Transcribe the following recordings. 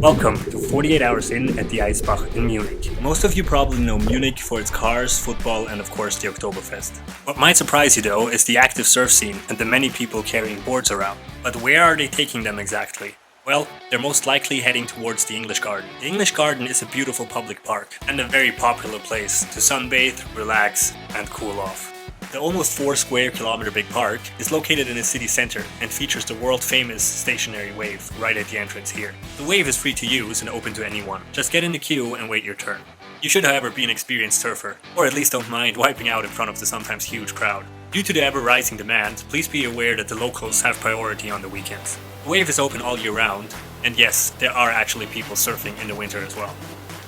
Welcome to 48 Hours In at the Eisbach in Munich. Most of you probably know Munich for its cars, football and of course the Oktoberfest. What might surprise you though is the active surf scene and the many people carrying boards around. But where are they taking them exactly? Well, they're most likely heading towards the English Garden. The English Garden is a beautiful public park and a very popular place to sunbathe, relax and cool off. The almost 4 square kilometer big park is located in the city center and features the world famous stationary wave right at the entrance here. The wave is free to use and open to anyone. Just get in the queue and wait your turn. You should however be an experienced surfer, or at least don't mind wiping out in front of the sometimes huge crowd. Due to the ever rising demand, please be aware that the locals have priority on the weekends. The wave is open all year round, and yes, there are actually people surfing in the winter as well.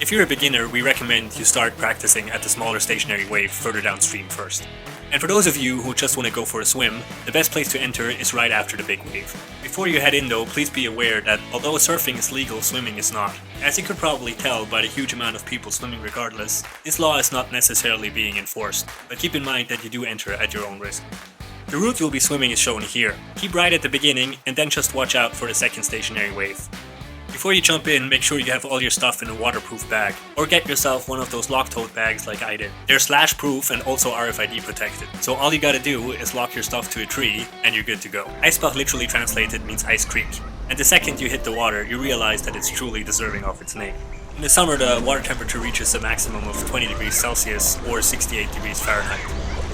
If you're a beginner, we recommend you start practicing at the smaller stationary wave further downstream first. And for those of you who just want to go for a swim, the best place to enter is right after the big wave. Before you head in though, please be aware that although surfing is legal, swimming is not. As you could probably tell by the huge amount of people swimming regardless, this law is not necessarily being enforced, but keep in mind that you do enter at your own risk. The route you'll be swimming is shown here. Keep right at the beginning and then just watch out for the second stationary wave. Before you jump in, make sure you have all your stuff in a waterproof bag, or get yourself one of those lock tote bags like I did. They're slash proof and also RFID protected, so all you gotta do is lock your stuff to a tree and you're good to go. Eisbach literally translated means ice creek, and the second you hit the water, you realize that it's truly deserving of its name. In the summer, the water temperature reaches a maximum of 20 degrees Celsius or 68 degrees Fahrenheit.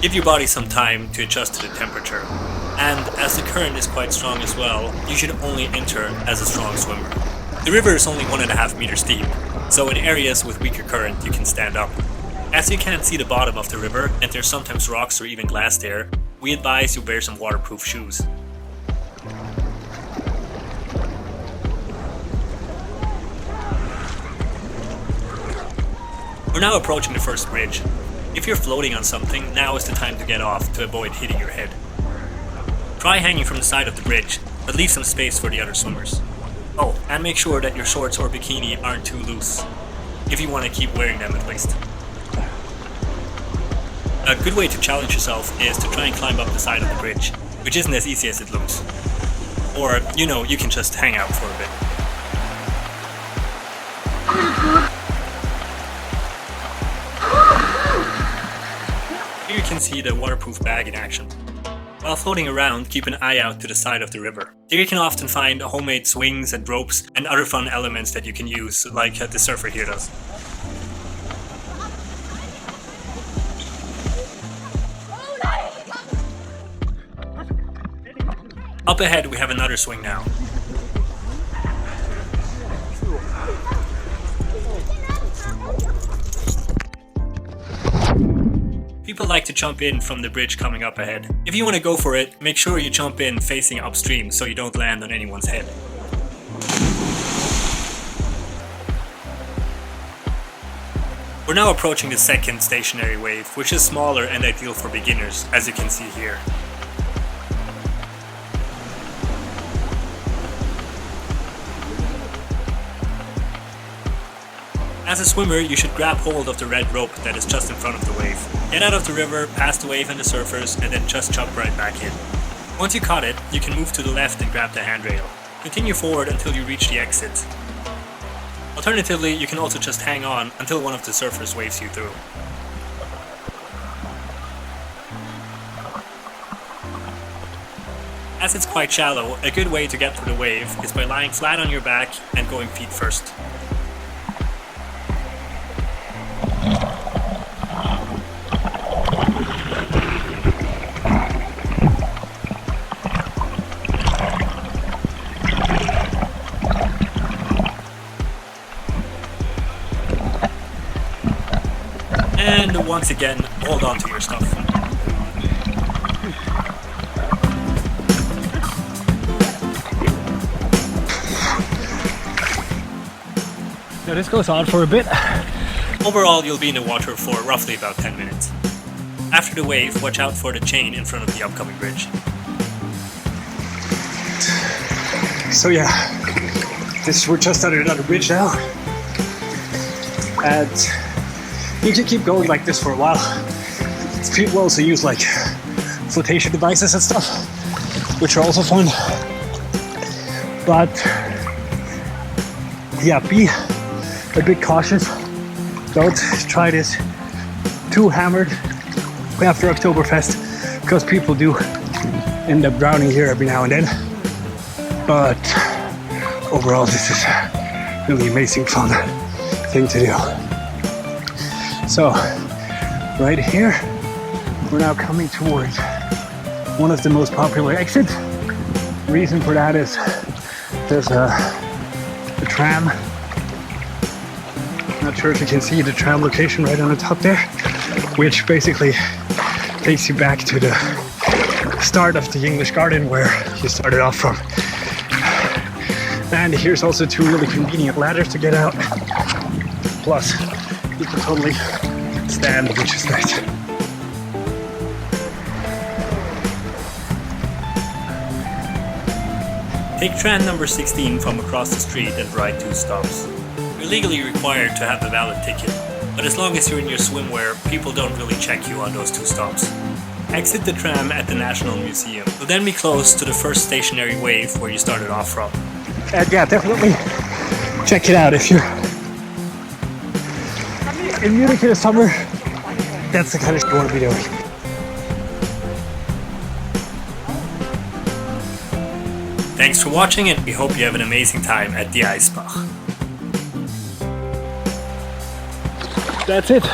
Give your body some time to adjust to the temperature, and as the current is quite strong as well, you should only enter as a strong swimmer. The river is only 1.5 meters deep, so in areas with weaker current you can stand up. As you can't see the bottom of the river and there's sometimes rocks or even glass there, we advise you wear some waterproof shoes. We're now approaching the first bridge. If you're floating on something, now is the time to get off to avoid hitting your head. Try hanging from the side of the bridge, but leave some space for the other swimmers. Oh, and make sure that your shorts or bikini aren't too loose, if you want to keep wearing them at least. A good way to challenge yourself is to try and climb up the side of the bridge, which isn't as easy as it looks. Or, you can just hang out for a bit. Here you can see the waterproof bag in action. While floating around, keep an eye out to the side of the river. There you can often find homemade swings and ropes and other fun elements that you can use, like the surfer here does. Up ahead we have another swing now. People like to jump in from the bridge coming up ahead. If you want to go for it, make sure you jump in facing upstream so you don't land on anyone's head. We're now approaching the second stationary wave, which is smaller and ideal for beginners, as you can see here. As a swimmer, you should grab hold of the red rope that is just in front of the wave. Get out of the river, past the wave and the surfers, and then just jump right back in. Once you caught it, you can move to the left and grab the handrail. Continue forward until you reach the exit. Alternatively, you can also just hang on until one of the surfers waves you through. As it's quite shallow, a good way to get through the wave is by lying flat on your back and going feet first. And once again, hold on to your stuff. Now this goes on for a bit. Overall, you'll be in the water for roughly about 10 minutes. After the wave, watch out for the chain in front of the upcoming bridge. So yeah, we're just under another bridge now. And you can keep going like this for a while. People also use like flotation devices and stuff, which are also fun. But yeah, be a bit cautious. Don't try this too hammered after Oktoberfest, because people do end up drowning here every now and then. But overall, this is a really amazing fun thing to do. So right here, we're now coming towards one of the most popular exits. Reason for that is there's a tram. Not sure if you can see the tram location right on the top there, which basically takes you back to the start of the English Garden where you started off from. And here's also two really convenient ladders to get out. Plus, you can totally stand, which is nice. Take tram number 16 from across the street and ride 2 stops. You're legally required to have a valid ticket, but as long as you're in your swimwear, people don't really check you on those 2 stops. Exit the tram at the National Museum. You'll then be close to the first stationary wave where you started off from. And yeah, definitely check it out if you're in Munich in the summer. That's the kind of shit you want to be doing. Thanks for watching, and we hope you have an amazing time at the Eisbach. That's it.